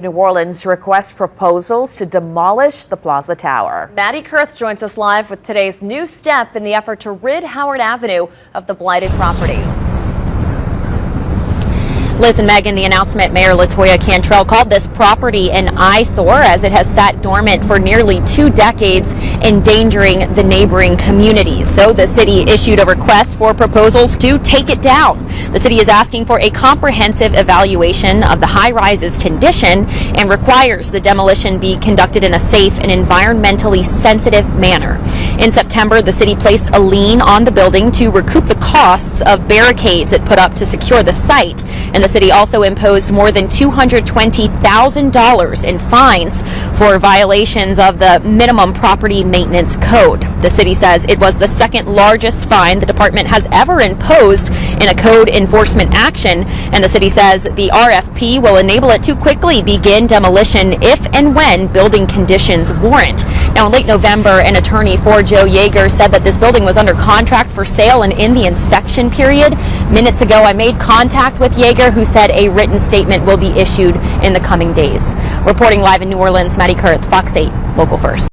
New Orleans requests proposals to demolish the Plaza Tower. Maddie Kurth joins us live with today's new step in the effort to rid Howard Avenue of the blighted property. Liz and Megan, the announcement, Mayor Latoya Cantrell called this property an eyesore as it has sat dormant for nearly 2 decades, endangering the neighboring communities. So the city issued a request for proposals to take it down. The city is asking for a comprehensive evaluation of the high-rise's condition and requires the demolition be conducted in a safe and environmentally sensitive manner. In September, the city placed a lien on the building to recoup the costs of barricades it put up to secure the site, and the city also imposed more than $220,000 in fines for violations of the minimum property maintenance code. The city says it was the second largest fine the department has ever imposed in a code enforcement action, and the city says the RFP will enable it to quickly begin demolition if and when building conditions warrant. Now, in late November, an attorney for Joe Yeager said that this building was under contract for sale and in the inspection period. Minutes ago, I made contact with Yeager, who said a written statement will be issued in the coming days. Reporting live in New Orleans, Maddie Kurth, Fox 8, Local First.